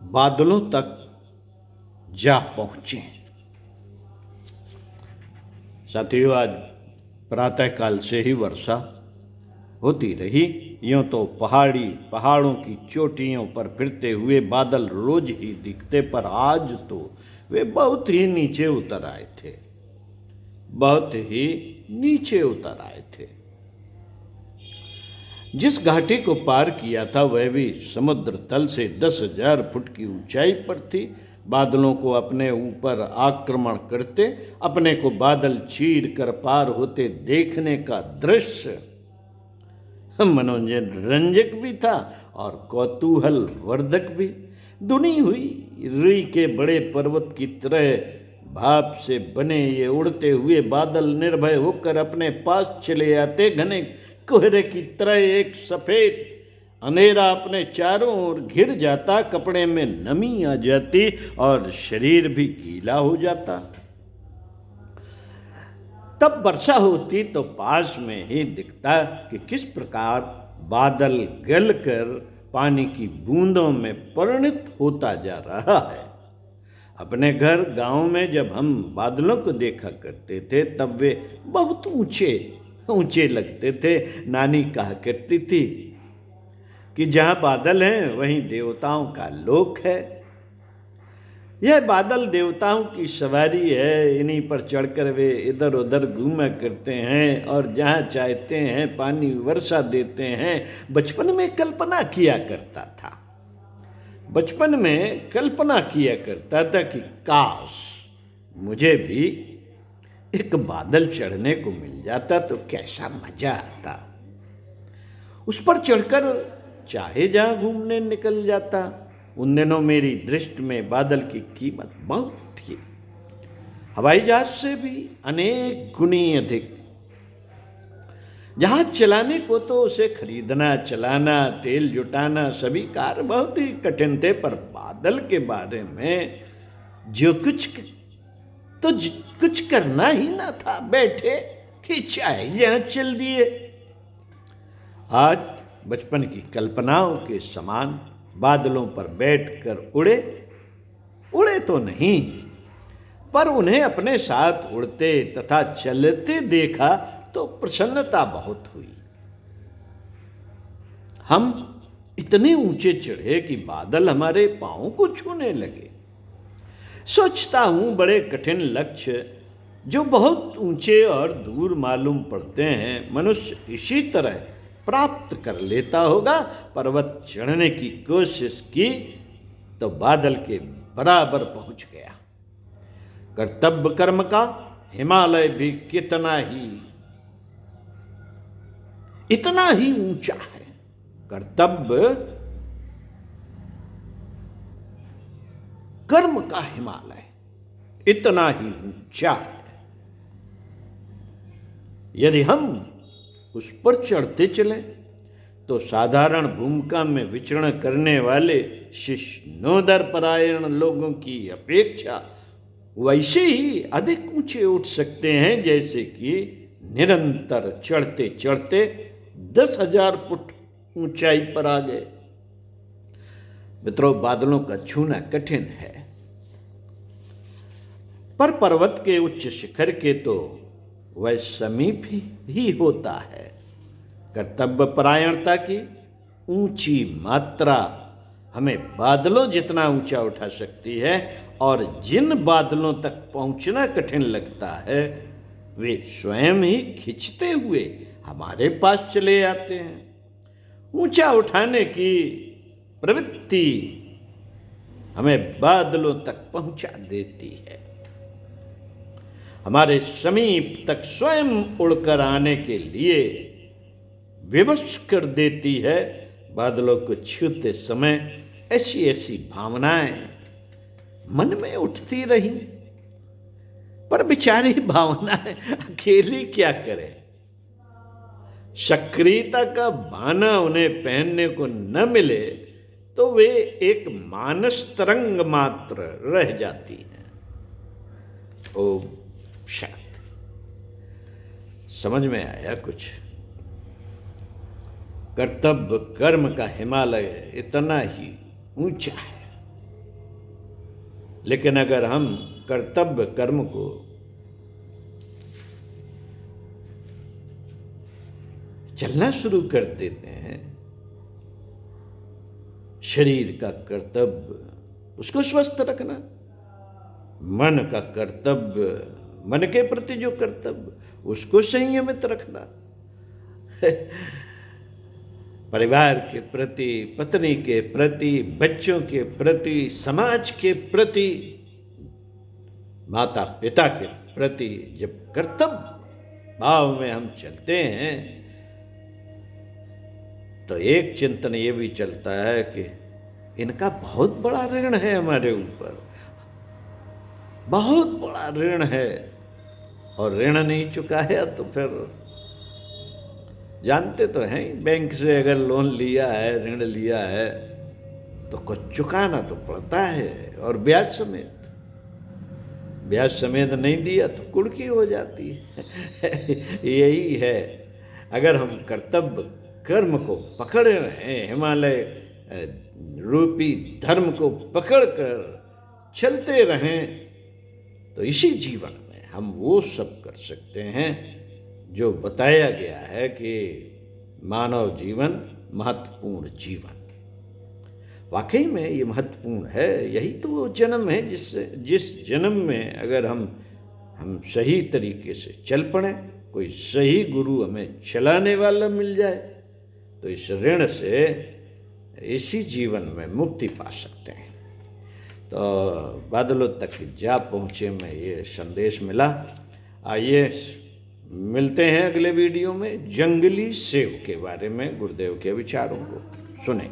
बादलों तक जा पहुंचे। साथियों, आज प्रातःकाल से ही वर्षा होती रही। यूं तो पहाड़ों की चोटियों पर फिरते हुए बादल रोज ही दिखते, पर आज तो वे बहुत ही नीचे उतर आए थे, बहुत ही नीचे उतर आए थे। जिस घाटी को पार किया था वह भी समुद्र तल से 10,000 फुट की ऊंचाई पर थी। बादलों को अपने ऊपर आक्रमण करते, अपने को बादल चीर कर पार होते देखने का दृश्य मनोरंजक भी था और कौतूहल वर्धक भी। धुनी हुई रुई के बड़े पर्वत की तरह भाप से बने ये उड़ते हुए बादल निर्भय होकर अपने पास चले आते। घने कोहरे की तरह एक सफेद अंधेरा अपने चारों ओर घिर जाता, कपड़े में नमी आ जाती और शरीर भी गीला हो जाता। तब वर्षा होती तो पास में ही दिखता कि किस प्रकार बादल गलकर पानी की बूंदों में परिणत होता जा रहा है। अपने घर गांव में जब हम बादलों को देखा करते थे तब वे बहुत ऊंचे ऊंचे लगते थे। नानी कहा करती थी कि जहां बादल हैं वहीं देवताओं का लोक है। यह बादल देवताओं की सवारी है, इन्हीं पर चढ़कर वे इधर उधर घूमा करते हैं और जहाँ चाहते हैं पानी वर्षा देते हैं। बचपन में कल्पना किया करता था, बचपन में कल्पना किया करता था कि काश मुझे भी एक बादल चढ़ने को मिल जाता तो कैसा मजा आता। उस पर चढ़कर चाहे जहाँ घूमने निकल जाता। उन दिनों मेरी दृष्टि में बादल की कीमत बहुत थी, हवाई जहाज से भी अनेक गुनी अधिक। जहाज चलाने को तो उसे खरीदना, चलाना, तेल जुटाना सभी कार्य बहुत ही कठिन थे, पर बादल के बारे में जो कुछ करना ही ना था। बैठे कि चाहे जहां चल दिए। आज बचपन की कल्पनाओं के समान बादलों पर बैठकर उड़े तो नहीं, पर उन्हें अपने साथ उड़ते तथा चलते देखा तो प्रसन्नता बहुत हुई। हम इतने ऊंचे चढ़े कि बादल हमारे पांवों को छूने लगे। सोचता हूं बड़े कठिन लक्ष्य जो बहुत ऊंचे और दूर मालूम पड़ते हैं मनुष्य इसी तरह प्राप्त कर लेता होगा। पर्वत चढ़ने की कोशिश की तो बादल के बराबर पहुंच गया। कर्तव्य कर्म का हिमालय भी इतना ही ऊंचा है। कर्तव्य कर्म का हिमालय इतना ही ऊंचा है। यदि हम उस पर चढ़ते चले तो साधारण भूमिका में विचरण करने वाले शिष्णोदर परायण लोगों की अपेक्षा वैसे ही अधिक ऊंचे उठ सकते हैं, जैसे कि निरंतर चढ़ते चढ़ते 10,000 फुट ऊंचाई पर आ गए। मित्रों, बादलों का छूना कठिन है, पर पर्वत के उच्च शिखर के तो वह समीप ही होता है। कर्तव्य परायणता की ऊंची मात्रा हमें बादलों जितना ऊंचा उठा सकती है, और जिन बादलों तक पहुंचना कठिन लगता है वे स्वयं ही खिंचते हुए हमारे पास चले आते हैं। ऊंचा उठाने की प्रवृत्ति हमें बादलों तक पहुंचा देती है, हमारे समीप तक स्वयं उड़कर आने के लिए विवश कर देती है। बादलों को छूते समय ऐसी ऐसी भावनाएं मन में उठती रही, पर बेचारी भावनाएं अकेली क्या करे। सक्रियता का बाना उन्हें पहनने को न मिले तो वे एक मानस तरंग मात्र रह जाती है। ओम शांति। समझ में आया कुछ? कर्तव्य कर्म का हिमालय इतना ही ऊंचा है, लेकिन अगर हम कर्तव्य कर्म को चलना शुरू कर देते हैं, शरीर का कर्तव्य उसको स्वस्थ रखना, मन का कर्तव्य, मन के प्रति जो कर्तव्य उसको संयमित रखना, परिवार के प्रति, पत्नी के प्रति, बच्चों के प्रति, समाज के प्रति, माता पिता के प्रति जब कर्तव्य भाव में हम चलते हैं तो एक चिंतन ये भी चलता है कि इनका बहुत बड़ा ऋण है हमारे ऊपर, बहुत बड़ा ऋण है, और ऋण नहीं चुकाया तो फिर जानते तो हैं, बैंक से अगर लोन लिया है, ऋण लिया है तो कुछ चुकाना तो पड़ता है, और ब्याज समेत। ब्याज समेत नहीं दिया तो कुड़की हो जाती है। यही है, अगर हम कर्तव्य कर्म को पकड़े रहें, हिमालय रूपी धर्म को पकड़कर चलते रहें, तो इसी जीवन में हम वो सब कर सकते हैं जो बताया गया है कि मानव जीवन महत्वपूर्ण जीवन। वाकई में ये महत्वपूर्ण है। यही तो वो जन्म है जिस जन्म में अगर हम सही तरीके से चल पड़े, कोई सही गुरु हमें चलाने वाला मिल जाए, तो इस ऋण से इसी जीवन में मुक्ति पा सकते हैं। तो बादलों तक जा पहुँचे में ये संदेश मिला। आइए मिलते हैं अगले वीडियो में जंगली सेव के बारे में गुरुदेव के विचारों को सुनें।